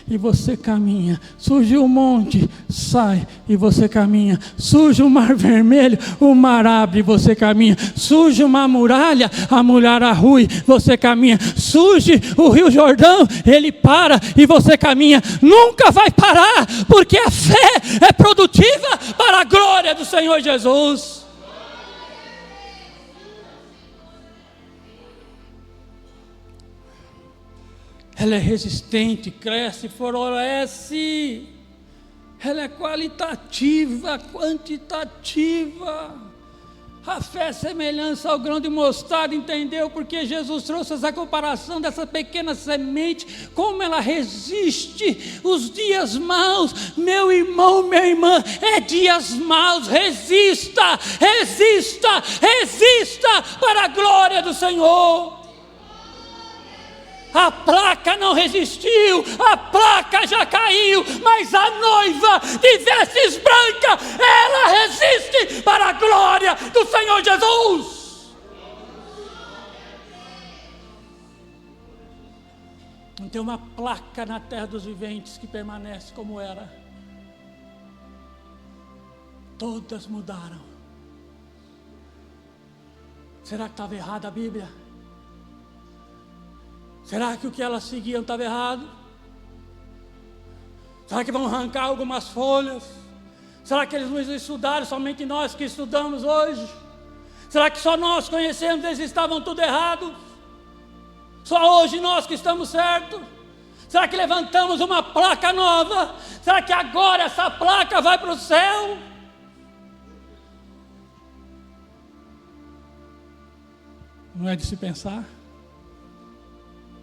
e você caminha. Surgiu um monte, sai e você caminha. Surge o mar vermelho, o mar abre e você caminha. Surge uma muralha, a muralha rui, você caminha. Surge o rio Jordão, ele para e você caminha. Nunca vai parar, porque a fé é produtiva para a glória do Senhor Jesus. Ela é resistente, cresce, floresce. Ela é qualitativa, quantitativa. A fé é semelhança ao grão de mostarda, entendeu? Porque Jesus trouxe essa comparação dessa pequena semente, como ela resiste os dias maus. Meu irmão, minha irmã, é dias maus, resista, resista, resista para a glória do Senhor. A placa não resistiu, a placa já caiu, mas a noiva de vestes brancas, ela resiste para a glória do Senhor Jesus. Não tem uma placa na terra dos viventes que permanece como era. Todas mudaram. Será que estava errada a Bíblia? Será que o que elas seguiam estava errado? Será que vão arrancar algumas folhas? Será que eles não estudaram, somente nós que estudamos hoje? Será que só nós conhecemos, eles estavam tudo errado? Só hoje nós que estamos certos? Será que levantamos uma placa nova? Será que agora essa placa vai para o céu? Não é de se pensar?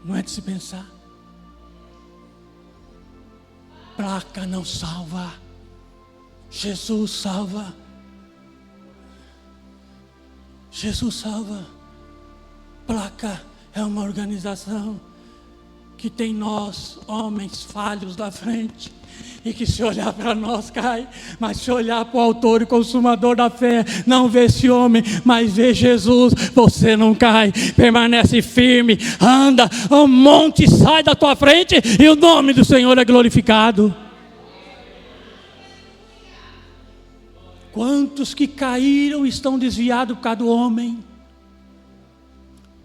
Não é de se pensar. Placa não salva. Jesus salva. Jesus salva. Placa é uma organização que tem nós, homens falhos da frente, e que se olhar para nós cai, mas se olhar para o autor e consumador da fé, não vê esse homem, mas vê Jesus, você não cai, permanece firme, anda, um monte sai da tua frente e o nome do Senhor é glorificado. Quantos que caíram estão desviados por causa do homem?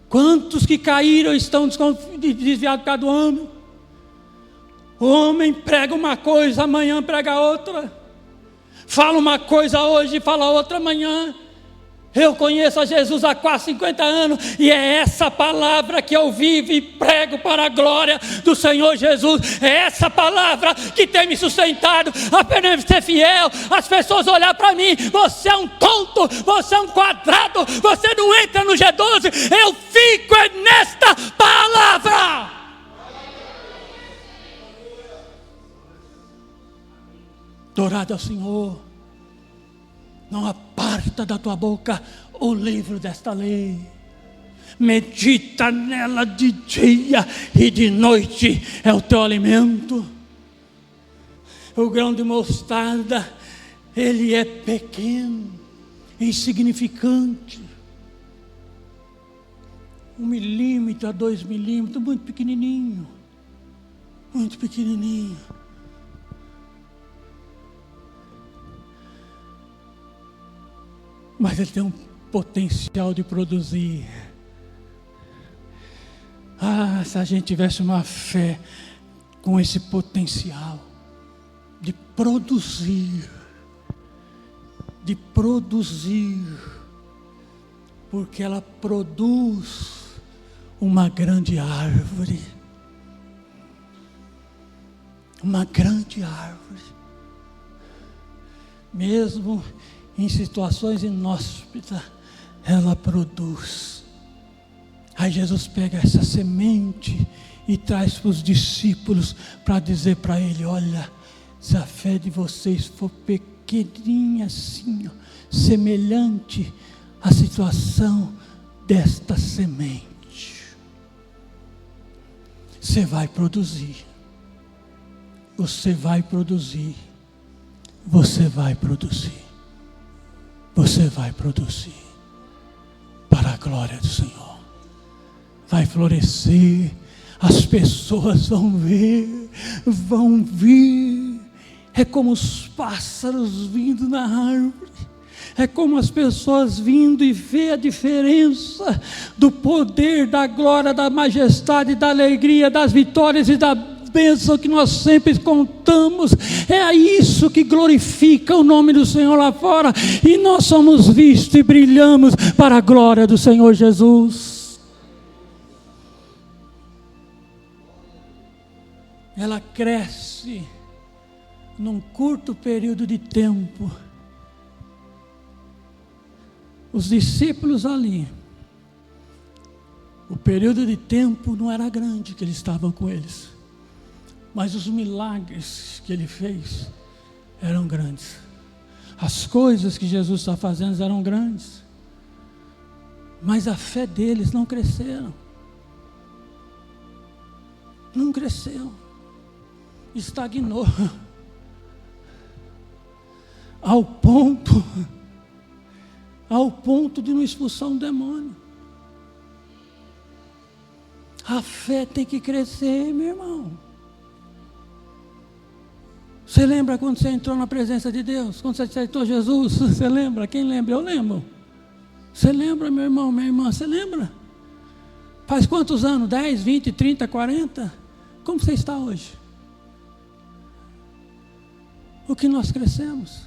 Quantos que caíram estão desviados por causa do homem? O homem prega uma coisa, amanhã prega outra. Fala uma coisa hoje, fala outra amanhã. Eu conheço a Jesus há quase 50 anos e é essa palavra que eu vivo e prego para a glória do Senhor Jesus. É essa palavra que tem me sustentado a permanecer fiel. As pessoas olhar para mim, você é um tonto, você é um quadrado, você não entra no G12. Eu fico nesta palavra. Adorado ao Senhor. não aparta da tua boca o livro desta lei. Medita nela de dia e de noite, é o teu alimento. O grão de mostarda, ele é pequeno, insignificante. 1 milímetro a 2 milímetros, muito pequenininho. Muito pequenininho. Mas ele tem um potencial de produzir. Se a gente tivesse uma fé com esse potencial de produzir, porque ela produz uma grande árvore. Uma grande árvore. Mesmo em situações inóspitas, ela produz. Aí Jesus pega essa semente e traz para os discípulos para dizer para ele: olha, se a fé de vocês for pequenininha assim, semelhante à situação desta semente, você vai produzir. Você vai produzir. Você vai produzir. Você vai produzir para a glória do Senhor. Vai florescer, as pessoas vão ver, vão vir. É como os pássaros vindo na árvore, é como as pessoas vindo e ver a diferença do poder, da glória, da majestade, da alegria, das vitórias e da bênção que nós sempre contamos. É isso que glorifica o nome do Senhor lá fora, e nós somos vistos e brilhamos para a glória do Senhor Jesus. Ela cresce num curto período de tempo. Os discípulos ali, o período de tempo não era grande que eles estavam com eles, mas os milagres que ele fez eram grandes. As coisas que Jesus está fazendo eram grandes, mas a fé deles não cresceram. Não cresceu. Estagnou ao ponto de não expulsar um demônio. A fé tem que crescer, meu irmão. Você lembra quando você entrou na presença de Deus? Quando você aceitou Jesus? Você lembra? Quem lembra? Eu lembro. Você lembra, meu irmão, minha irmã? Você lembra? Faz quantos anos? 10, 20, 30, 40? Como você está hoje? O que nós crescemos,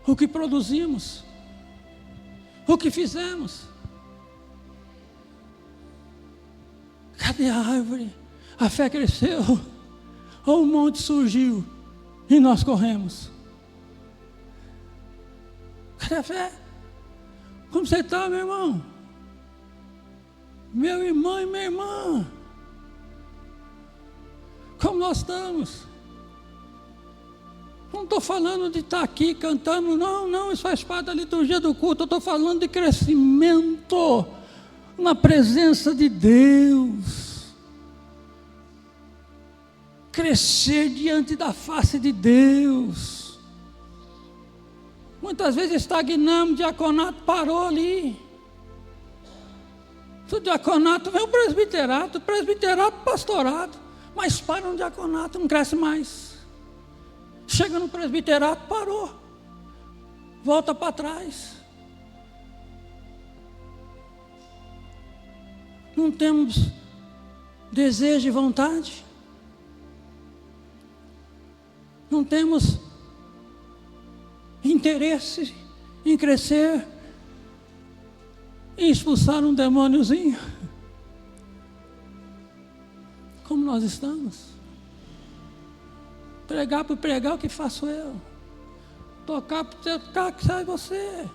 o que produzimos, o que fizemos. Cadê a árvore? A fé cresceu, ou um monte surgiu e nós corremos? Cadê a fé? Como você está, meu irmão? Meu irmão e minha irmã, como nós estamos? Não estou falando de estar aqui cantando, não, isso faz parte da liturgia do culto. Eu estou falando de crescimento na presença de Deus. Crescer diante da face de Deus. Muitas vezes estagnamos, o diaconato parou ali. Do diaconato vem o presbiterato, pastorado, mas para no diaconato, não cresce mais. Chega no presbiterato, parou, volta para trás. Não temos desejo e vontade, não temos interesse em crescer, em expulsar um demôniozinho. Como nós estamos? Pregar por pregar, o que faço eu? Tocar por tocar, o que faz você?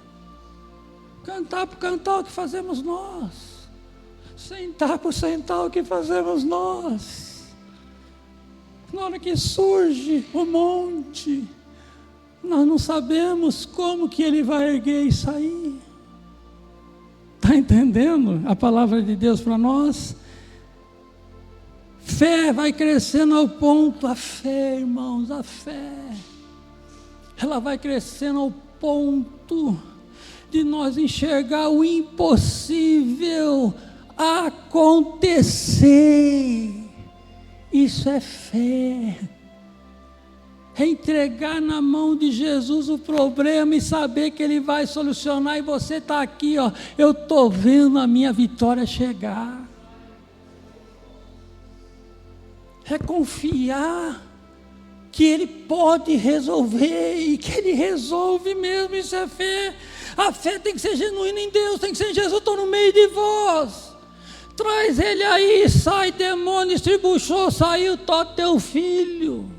Cantar por cantar, o que fazemos nós? Sentar por sentar, o que fazemos nós? Na hora que surge o monte, nós não sabemos como que ele vai erguer isso aí. Está entendendo a palavra de Deus para nós? Fé vai crescendo ao ponto, a fé, irmãos, a fé, ela vai crescendo ao ponto de nós enxergar o impossível acontecer. Isso é fé. É entregar na mão de Jesus o problema e saber que Ele vai solucionar, e você está aqui, ó, eu estou vendo a minha vitória chegar. É confiar que Ele pode resolver e que Ele resolve mesmo. Isso é fé. A fé tem que ser genuína em Deus, tem que ser em Jesus. Estou no meio de vós, traz ele aí, sai demônio, estribuchou, saiu todo teu filho.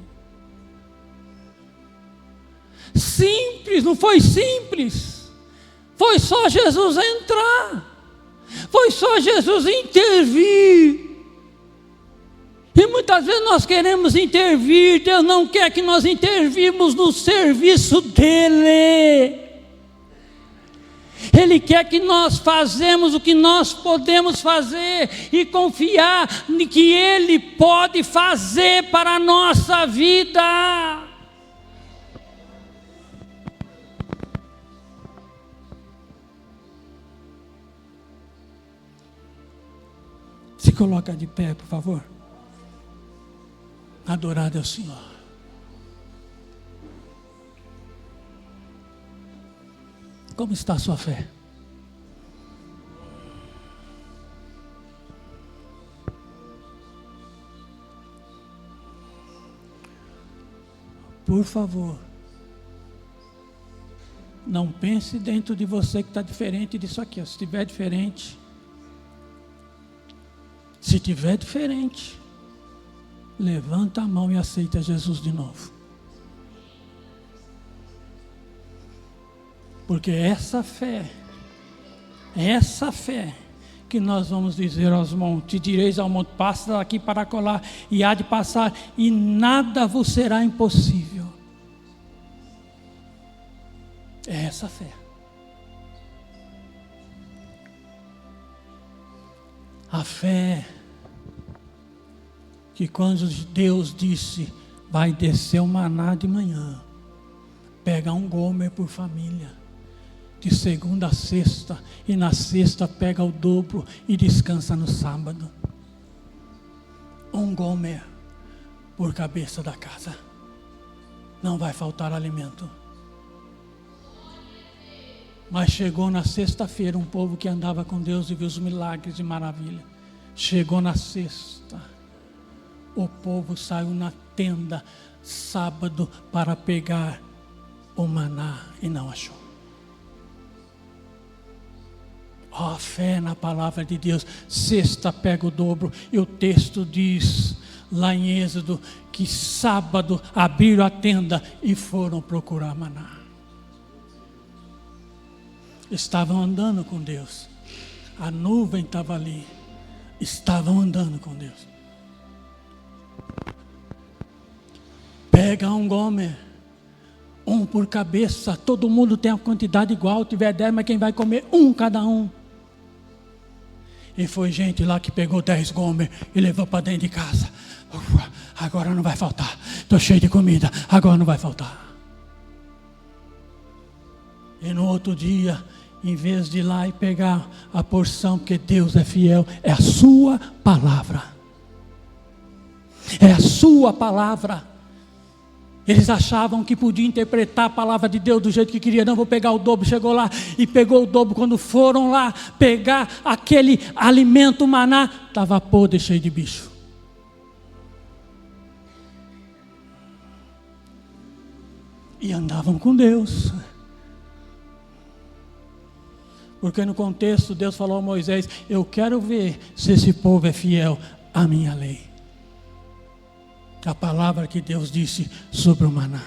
Simples, não foi simples, foi só Jesus entrar, foi só Jesus intervir. E muitas vezes nós queremos intervir, Deus não quer que nós intervirmos no serviço dEle. Ele quer que nós fazemos o que nós podemos fazer e confiar em que Ele pode fazer para a nossa vida. Se coloca de pé, por favor. Adorado é o Senhor. Como está a sua fé? Por favor, não pense dentro de você que está diferente disso aqui. Se estiver diferente, levanta a mão e aceita Jesus de novo. Porque essa fé que nós vamos dizer aos montes, direis ao monte, passa daqui para colar, e há de passar, e nada vos será impossível. É essa fé. A fé que quando Deus disse, vai descer o maná de manhã, pega um gomer por família, de segunda a sexta, e na sexta pega o dobro e descansa no sábado. Um gomer por cabeça da casa. Não vai faltar alimento. Mas chegou na sexta-feira um povo que andava com Deus e viu os milagres e maravilha. Chegou na sexta, o povo saiu na tenda sábado para pegar o maná e não achou. Ó, fé na palavra de Deus. Sexta pega o dobro, e o texto diz lá em Êxodo que sábado abriram a tenda e foram procurar maná. Estavam andando com Deus, a nuvem estava ali, estavam andando com Deus. Pega um gomer, um por cabeça, todo mundo tem a quantidade igual, tiver 10, mas quem vai comer um cada um. E foi gente lá que pegou 10 gomer e levou para dentro de casa. Agora não vai faltar, estou cheio de comida, agora não vai faltar. E no outro dia, em vez de ir lá e pegar a porção, porque Deus é fiel, é a sua palavra. É a sua palavra. Eles achavam que podia interpretar a palavra de Deus do jeito que queria. Não, vou pegar o dobro. Chegou lá e pegou o dobro. Quando foram lá pegar aquele alimento, maná, estava podre, cheio de bicho. E andavam com Deus. Porque no contexto Deus falou a Moisés, eu quero ver se esse povo é fiel à minha lei. A palavra que Deus disse sobre o maná.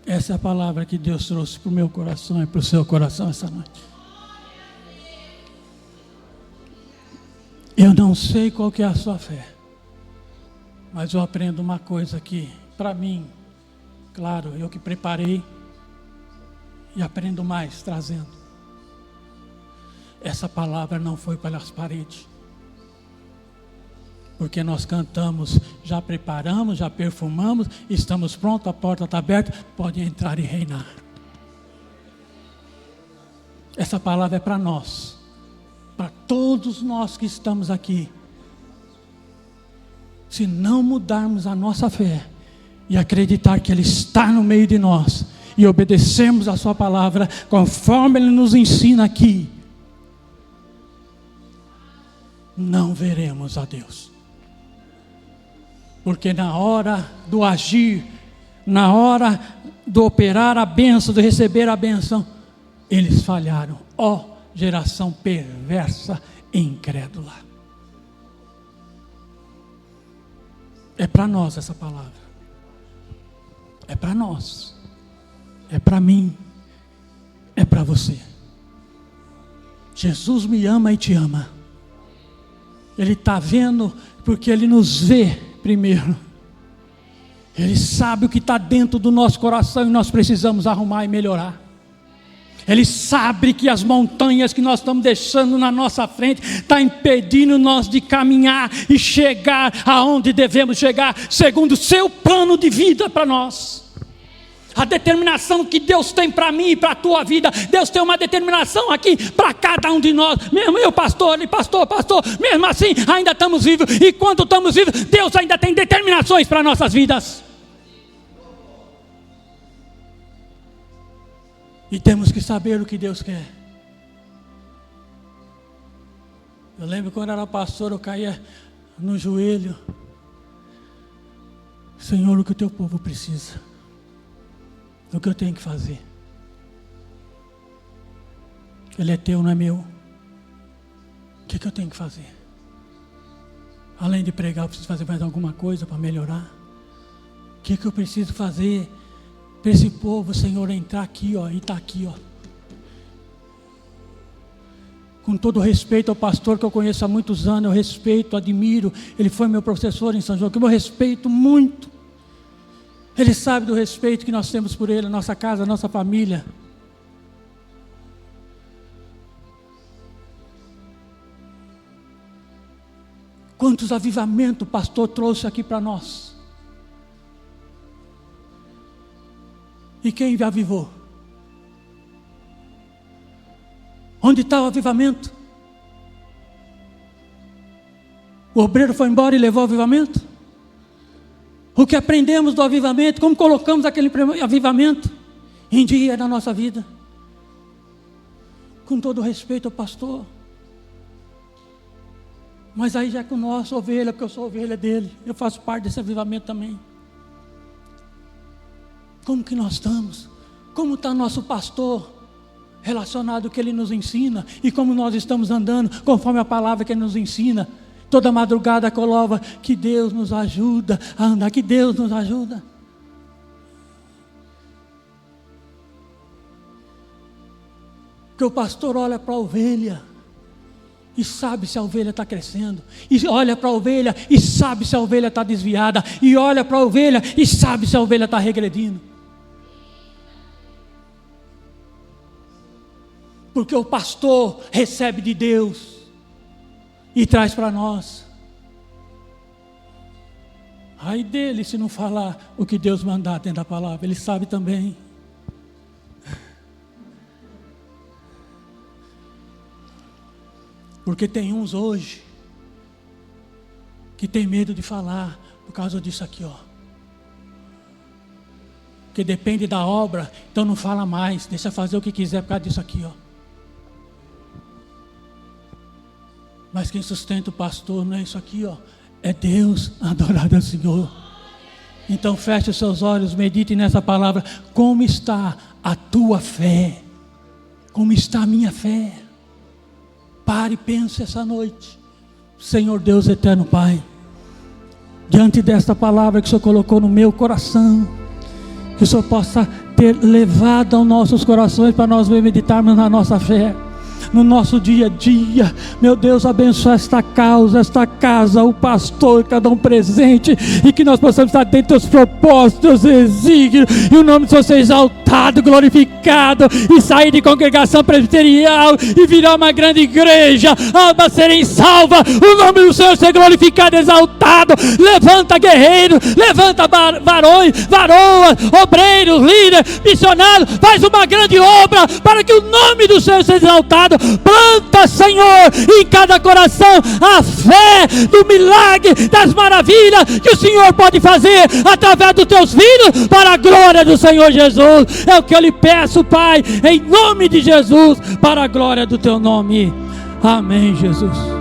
Essa é a palavra que Deus trouxe para o meu coração e para o seu coração essa noite. Eu não sei qual que é a sua fé, mas eu aprendo uma coisa aqui, para mim, claro, eu que preparei e aprendo mais trazendo. Essa palavra não foi pelas paredes, porque nós cantamos, já preparamos, já perfumamos, estamos prontos, a porta está aberta, pode entrar e reinar. Essa palavra é para nós, para todos nós que estamos aqui. Se não mudarmos a nossa fé e acreditar que Ele está no meio de nós e obedecermos a Sua palavra conforme Ele nos ensina aqui, não veremos a Deus. Porque na hora do agir, na hora do operar a bênção, de receber a bênção, eles falharam. Ó, geração perversa e incrédula. É para nós essa palavra. É para nós. É para mim. É para você. Jesus me ama e te ama. Ele está vendo porque Ele nos vê primeiro. Ele sabe o que está dentro do nosso coração e nós precisamos arrumar e melhorar. Ele sabe que as montanhas que nós estamos deixando na nossa frente está impedindo nós de caminhar e chegar aonde devemos chegar, segundo o seu plano de vida para nós. A determinação que Deus tem para mim e para a tua vida, Deus tem uma determinação aqui para cada um de nós. Mesmo eu, pastor, mesmo assim ainda estamos vivos. E quando estamos vivos, Deus ainda tem determinações para nossas vidas. E temos que saber o que Deus quer. Eu lembro quando era pastor, eu caía no joelho. Senhor, o que o teu povo precisa? O que eu tenho que fazer? Ele é teu, não é meu. O que eu tenho que fazer? Além de pregar, eu preciso fazer mais alguma coisa para melhorar? O que eu preciso fazer para esse povo, Senhor, entrar aqui, ó, e está aqui, ó. Com todo respeito ao pastor que eu conheço há muitos anos, eu respeito, admiro, ele foi meu professor em São João, que eu respeito muito. Ele sabe do respeito que nós temos por ele, a nossa casa, a nossa família. Quantos avivamentos o pastor trouxe aqui para nós? E quem avivou? Onde está o avivamento? O obreiro foi embora e levou o avivamento? O que aprendemos do avivamento? Como colocamos aquele avivamento em dia na nossa vida? Com todo respeito ao pastor. Mas aí já é com nossa ovelha, porque eu sou ovelha dele. Eu faço parte desse avivamento também. Como que nós estamos? Como está nosso pastor relacionado ao que ele nos ensina? E como nós estamos andando conforme a palavra que ele nos ensina? Toda madrugada coloca que Deus nos ajuda a andar, que Deus nos ajuda. Que o pastor olha para a ovelha e sabe se a ovelha está crescendo, e olha para a ovelha e sabe se a ovelha está desviada, e olha para a ovelha e sabe se a ovelha está regredindo. Porque o pastor recebe de Deus e traz para nós. Ai dele se não falar o que Deus mandar dentro da palavra, ele sabe também. Porque tem uns hoje que tem medo de falar por causa disso aqui, ó. Que depende da obra, então não fala mais, deixa fazer o que quiser por causa disso aqui, ó. Mas quem sustenta o pastor não é isso aqui, ó. É Deus, adorado ao Senhor. Então feche os seus olhos, medite nessa palavra. Como está a tua fé? Como está a minha fé? Pare e pense essa noite. Senhor Deus eterno Pai, diante desta palavra que o Senhor colocou no meu coração, que o Senhor possa ter levado aos nossos corações para nós meditarmos na nossa fé. no nosso dia a dia. Meu Deus, abençoa esta causa, esta casa, o pastor, cada um presente, e que nós possamos estar dentro dos propósitos, desígnios, e o nome do Senhor seja exaltado, glorificado, e sair de congregação presbiterial e virar uma grande igreja, almas serem salvas, o nome do Senhor seja glorificado, exaltado. Levanta guerreiros, levanta varões, varoas, obreiros, líderes, missionários, faz uma grande obra para que o nome do Senhor seja exaltado. Planta, Senhor, em cada coração a fé do milagre, das maravilhas que o Senhor pode fazer através dos teus filhos, para a glória do Senhor Jesus. É o que eu lhe peço, Pai, em nome de Jesus, para a glória do teu nome. Amém, Jesus.